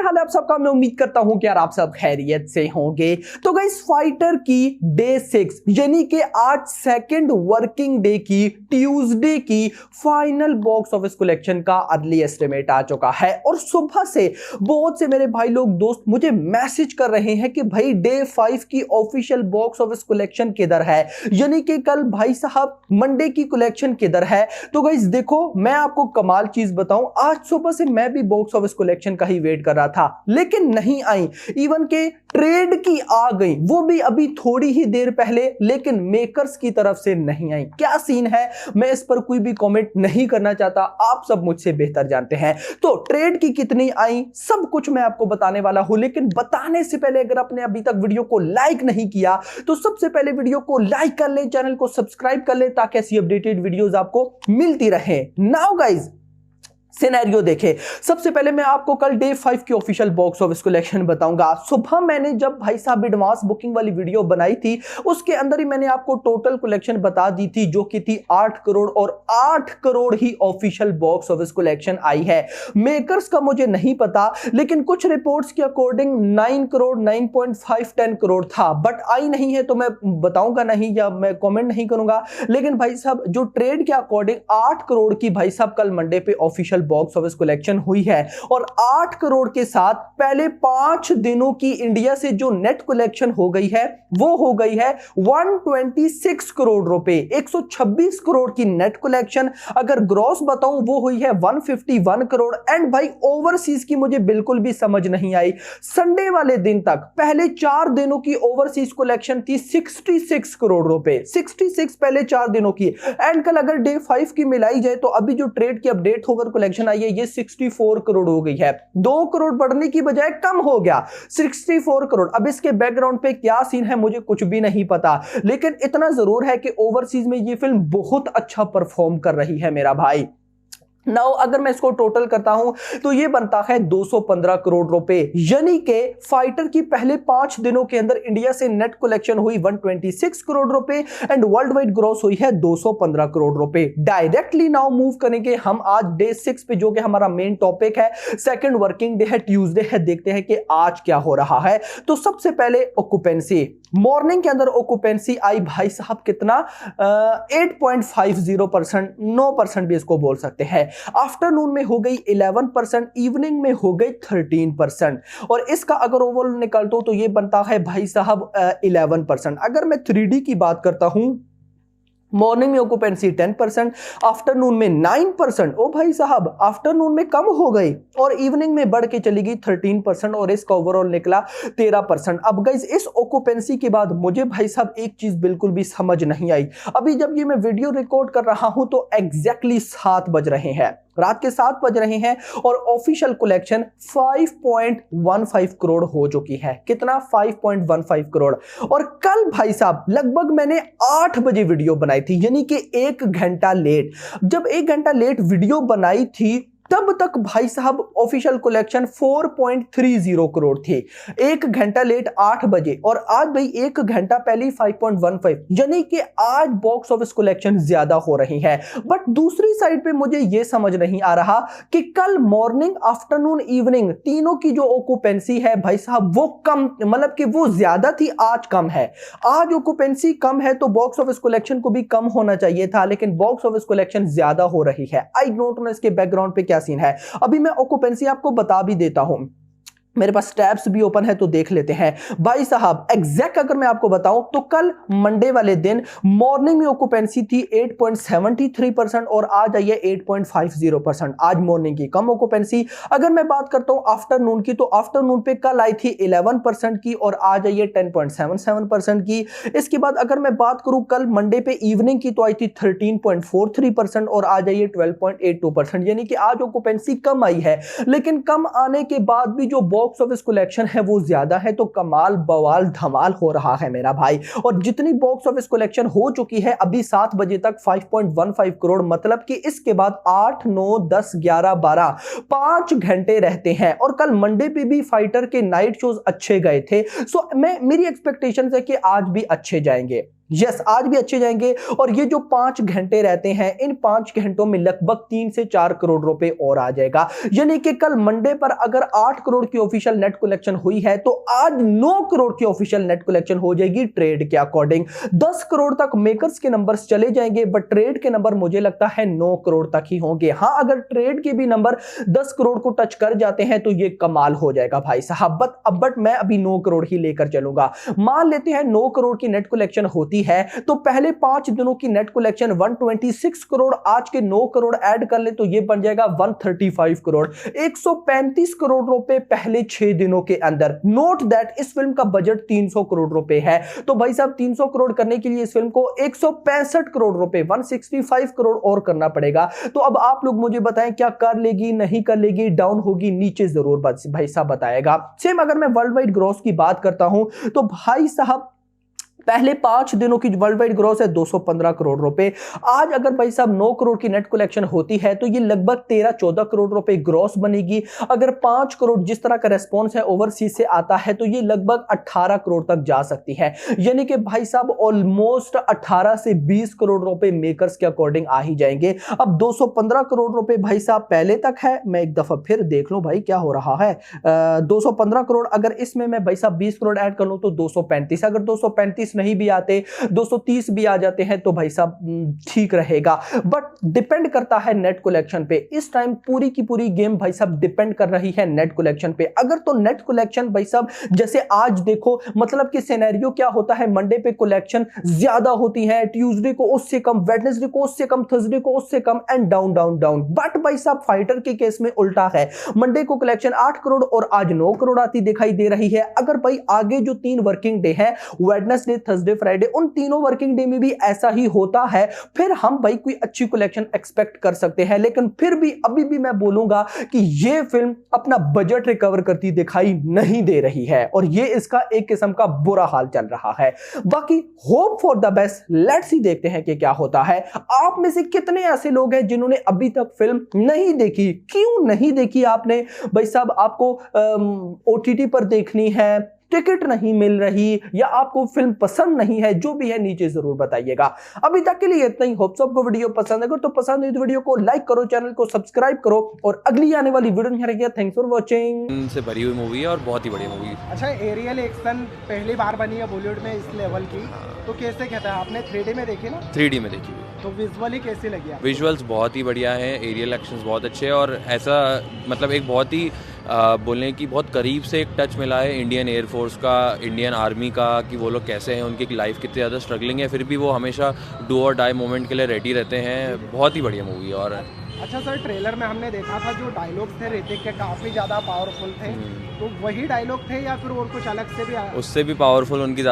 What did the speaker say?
हाल है आप सबका। मैं उम्मीद करता हूं कि यार आप सब खैरियत से होंगे। तो गाइस फाइटर की डे 6 यानी कि आज सेकंड वर्किंग डे की ट्यूसडे की फाइनल बॉक्स ऑफिस कलेक्शन का अर्ली एस्टिमेट आ चुका है और सुबह से बहुत से मेरे भाई लोग दोस्त मुझे मैसेज कर रहे हैं कि भाई डे 5 की ऑफिशियल बॉक्स ऑफिस कलेक्शन किधर है, यानी कि कल भाई साहब मंडे की कलेक्शन किधर है। तो गाइस देखो मैं आपको कमाल चीज बताऊं, आज सुबह से मैं भी बॉक्स ऑफिस कलेक्शन का ही वेट कर रहा था लेकिन नहीं आई। इवन के ट्रेड की आ गई, वो भी अभी थोड़ी ही देर पहले, लेकिन मेकर्स की तरफ से नहीं आई। क्या सीन है मैं इस पर कोई भी कमेंट नहीं करना चाहता, आप सब मुझसे बेहतर जानते हैं। तो ट्रेड की कितनी आई सब कुछ मैं आपको बताने वाला हूं, लेकिन बताने से पहले अगर आपने अभी तक वीडियो को लाइक नहीं किया तो सबसे पहले वीडियो को लाइक कर ले, चैनल को सब्सक्राइब कर ले ताकि ऐसी अपडेटेड वीडियोस आपको मिलती रहे। नाउ गाइस सिनेरियो देखे, सबसे पहले मैं आपको कल डे 5 की ऑफिशियल बॉक्स ऑफिस कलेक्शन बताऊंगा। सुबह मैंने जब भाई साहब एडवांस बुकिंग वाली वीडियो बनाई थी उसके अंदर ही मैंने आपको टोटल कलेक्शन बता दी थी जो कि थी 8 करोड़ और 8 करोड़ ही ऑफिशियल बॉक्स ऑफिस कलेक्शन आई है। मेकर्स का मुझे नहीं पता, लेकिन कुछ रिपोर्ट्स के अकॉर्डिंग 9 करोड़ 9.5 10 करोड़ था, बट आई नहीं है तो मैं बताऊंगा नहीं या मैं कमेंट नहीं करूंगा। लेकिन भाई साहब जो ट्रेड के अकॉर्डिंग 8 करोड़ की भाई साहब कल मंडे पे ऑफिशियल बॉक्स ऑफिस कलेक्शन हुई है और 8 करोड़ के साथ पहले 5 दिनों की इंडिया से जो नेट कलेक्शन हो गई है वो हो गई है 126 करोड़ रुपए। 126 करोड़ की नेट कलेक्शन, अगर ग्रॉस बताऊं वो हुई है 151 करोड़। एंड भाई ओवरसीज की मुझे बिल्कुल भी समझ नहीं आई। संडे वाले दिन तक पहले 4 दिनों की ओवरसीज कलेक्शन थी 66 करोड़ रुपए, 66 पहले 4 दिनों की। एंड कल अगर डे 5 की मिलाई जाए तो अभी जो ट्रेड की अपडेट होकर कलेक्शन आई है ये 64 करोड़ हो गई है। 2 करोड़ बढ़ने की बजाय कम हो गया 64 करोड़। अब इसके बैकग्राउंड पे क्या सीन है मुझे कुछ भी नहीं पता, लेकिन इतना जरूर है कि ओवरसीज में ये फिल्म बहुत अच्छा परफॉर्म कर रही है मेरा भाई। नाउ अगर मैं इसको टोटल करता हूं तो ये बनता है 215 करोड़ रुपए, यानी कि फाइटर की पहले 5 दिनों के अंदर इंडिया से नेट कलेक्शन हुई 126 करोड़ रुपए एंड वर्ल्ड वाइड ग्रॉस हुई है 215 करोड़ रुपए। डायरेक्टली नाउ मूव करेंगे हम आज डे 6 पे जो कि हमारा मेन टॉपिक है, सेकंड वर्किंग डे है, ट्यूसडे है। देखते हैं कि आज क्या हो रहा है। तो सबसे पहले ऑक्यूपेंसी, मॉर्निंग के अंदर ऑक्यूपेंसी आई भाई साहब कितना 8.50%, 9% भी इसको बोल सकते हैं। आफ्टरनून में हो गई 11%, इवनिंग में हो गई 13%। और इसका अगर ओवरऑल निकालता हूं तो ये बनता है भाई साहब 11%। अगर मैं 3D की बात करता हूं, मॉर्निंग में ऑक्यूपेंसी 10%, आफ्टरनून में 9%। ओ भाई साहब आफ्टरनून में कम हो गई और इवनिंग में बढ़ के चली गई 13% और इसका ओवरऑल निकला 13%। अब गाइस इस ऑक्यूपेंसी के बाद मुझे भाई साहब एक चीज बिल्कुल भी समझ नहीं आई। अभी जब ये मैं वीडियो रिकॉर्ड कर रहा हूं तो एग्जैक्टली 7 बज रहे हैं, रात के 7 बज रहे हैं और ऑफिशियल कलेक्शन 5.15 करोड़ हो चुकी है। कितना 5.15 करोड़। और कल भाई साहब लगभग मैंने 8 बजे वीडियो बनाई थी, यानी कि 1 घंटा लेट। जब 1 घंटा लेट वीडियो बनाई थी तब तक भाई साहब ऑफिशियल कलेक्शन 4.30 करोड़ थे। 1 घंटा लेट 8 बजे और आज भाई 1 घंटा पहले 5.15, यानी कि आज बॉक्स ऑफिस कलेक्शन ज्यादा हो रही है। बट दूसरी साइड पे मुझे यह समझ नहीं आ रहा कि कल मॉर्निंग आफ्टरनून इवनिंग तीनों की जो ऑक्यूपेंसी है भाई साहब वो कम, मतलब कि वो ज्यादा थी, आज कम है। आज ऑक्यूपेंसी कम है तो बॉक्स ऑफिस कलेक्शन को भी कम होना चाहिए था, लेकिन बॉक्स ऑफिस कलेक्शन ज्यादा हो रही है। आई डोंट नो इसके बैकग्राउंड पे क्या सीन है। अभी मैं ऑक्यूपेंसी आपको बता भी देता हूं, मेरे पास टैब्स भी ओपन है तो देख लेते हैं भाई साहब। एग्जैक्ट अगर मैं आपको बताऊं तो कल मंडे वाले दिन मॉर्निंग में ऑक्यूपेंसी थी 8.73% और आज आई है 8.50%। आज मॉर्निंग की कम ऑक्यूपेंसी। अगर मैं बात करता हूं आफ्टरनून की तो आफ्टरनून पे कल आई थी 11% की और आज आई है 10.77% की। इसके बाद अगर मैं बात करूं कल मंडे पे इवनिंग की तो आई थी 13.43% और आज आई है 12.82%, यानी कि आज ऑक्यूपेंसी कम आई है। लेकिन कम आने के बाद भी जो बॉक्स ऑफिस कलेक्शन है वो ज्यादा है, तो कमाल बवाल धमाल हो रहा है मेरा भाई। और जितनी बॉक्स ऑफिस कलेक्शन हो चुकी है अभी 7 बजे तक 5.15 करोड़, मतलब कि इसके बाद 8 9 10 11 12 5 घंटे रहते हैं। और कल मंडे पे भी फाइटर के नाइट शोज अच्छे गए थे, सो मेरी एक्सपेक्टेशन है कि आज भी अच्छे जाएंगे। यस, आज भी अच्छे जाएंगे। और ये जो 5 घंटे रहते हैं, इन 5 घंटों में लगभग 3 से 4 करोड़ रुपए और आ जाएगा। यानी कि कल मंडे पर अगर 8 करोड़ की ऑफिशियल नेट कलेक्शन हुई है तो आज 9 करोड़ की ऑफिशियल नेट कलेक्शन हो जाएगी ट्रेड के अकॉर्डिंग। 10 करोड़ तक मेकर्स के नंबर्स चले जाएंगे, बट ट्रेड के नंबर मुझे लगता है 9 करोड़ तक ही होंगे। हाँ, अगर ट्रेड के भी नंबर 10 करोड़ को टच कर जाते हैं तो ये कमाल हो जाएगा भाई साहब। बट मैं अभी 9 करोड़ ही लेकर चलूंगा। मान लेते हैं 9 करोड़ की नेट कलेक्शन होती है तो पहले 5 दिनों की नेट कलेक्शन 126 करोड़, आज के 9 करोड़ ऐड कर ले तो ये बन जाएगा 135 करोड़, 135 करोड़ रुपए पहले 6 दिनों के अंदर। नोट दैट इस फिल्म का बजट 300 करोड़ रुपए है, तो भाई साहब 300 करोड़ करने के लिए इस फिल्म को 165 करोड़ रुपए, 165 करोड़ और करना पड़ेगा। तो अब आप लोग मुझे बताएं, क्या कर लेगी, नहीं कर लेगी, डाउन होगी, नीचे जरूर भाई साहब बताएगा। सेम अगर मैं वर्ल्ड वाइड ग्रॉस की बात करता हूं तो भाई साहब पहले 5 दिनों की वर्ल्ड वाइड ग्रॉस है 215 करोड़ रुपए। आज अगर भाई साहब 9 करोड़ की नेट कलेक्शन होती है तो ये लगभग 13-14 करोड़ रुपए ग्रॉस बनेगी। अगर 5 करोड़ जिस तरह का रेस्पॉन्स है ओवरसीज से आता है तो ये लगभग 18 करोड़ तक जा सकती है। यानी कि भाई साहब ऑलमोस्ट 18 से 20 करोड़ रुपए मेकर्स के अकॉर्डिंग आ ही जाएंगे। अब 215 करोड़ रुपए भाई साहब पहले तक है, मैं एक दफा फिर देख लूं भाई क्या हो रहा है। 215 करोड़, अगर इसमें मैं भाई साहब 20 करोड़ ऐड कर लूं तो 235, अगर 235 नहीं भी आते, 230 भी आ जाते हैं तो भाई साहब ठीक रहेगा। बट डिपेंड करता है नेट कलेक्शन पे। इस टाइम पूरी की पूरी गेम भाई साहब डिपेंड कर रही है नेट कलेक्शन पे। अगर तो नेट कलेक्शन भाई साहब जैसे आज देखो, मतलब कि सिनेरियो क्या होता है, मंडे पे कलेक्शन ज्यादा होती है, ट्यूसडे को उससे कम, वेडनेसडे को उससे कम, थर्सडे को उससे कम, and down down down. But भाई साहब फाइटर के केस में उल्टा है, मंडे को कलेक्शन 8 करोड़ और आज 9 करोड़ आती दिखाई दे रही है। अगर भाई आगे जो 3 वर्किंग डे है, वेडनेसडे, थर्सडे, फ्राइडे, उन तीनों वर्किंग डे में भी ऐसा ही होता है, फिर हम भाई कोई अच्छी कलेक्शन एक्सपेक्ट कर सकते हैं। लेकिन फिर भी अभी भी मैं बोलूंगा कि यह फिल्म अपना बजट रिकवर करती दिखाई नहीं दे रही है और यह इसका एक किस्म का बुरा हाल चल रहा है। बाकी hope for the best, let's ही देखते हैं कि क्या होता है। आप में से कितने ऐसे लोग हैं जिन्होंने अभी तक फिल्म नहीं देखी? क्यों नहीं देखी आपने भाई साहब? आपको ओटीटी पर देखनी है, टिकट नहीं मिल रही, या आपको फिल्म पसंद नहीं है, जो भी है नीचे जरूर बताइएगा। अभी तक के लिए इतना ही। होप सबको वीडियो पसंद है, तो पसंद है तो वीडियो को लाइक करो, चैनल को सब्सक्राइब करो और अगली आने वाली वीडियो नहीं रहेगी। Thanks for watching. से भरी हुई मूवी है और बहुत ही बढ़िया मूवी। अच्छा, एरियल एक्शन पहली बार बनी है बॉलीवुड में इस लेवल की, तो कैसे कहता है? आपने 3D में देखी ना? 3D में देखी हुई। तो विजुअली कैसी लगी आपको? विजुअल्स बहुत ही बढ़िया है, एरियल एक्शंस बहुत अच्छे हैं और ऐसा मतलब एक बहुत ही बोलने की बहुत करीब से एक टच मिला है इंडियन एयरफोर्स का, इंडियन आर्मी का, कि वो लोग कैसे हैं, उनकी लाइफ कितनी ज़्यादा स्ट्रगलिंग है, फिर भी वो हमेशा डू और डाई मोमेंट के लिए रेडी रहते हैं। बहुत ही बढ़िया मूवी है। और अच्छा सर, ट्रेलर में हमने देखा था जो डायलॉग थे ऋतिक के काफ़ी ज़्यादा पावरफुल थे, तो वही डायलॉग थे या फिर और कुछ अलग से भी आया? उससे भी पावरफुल उनकी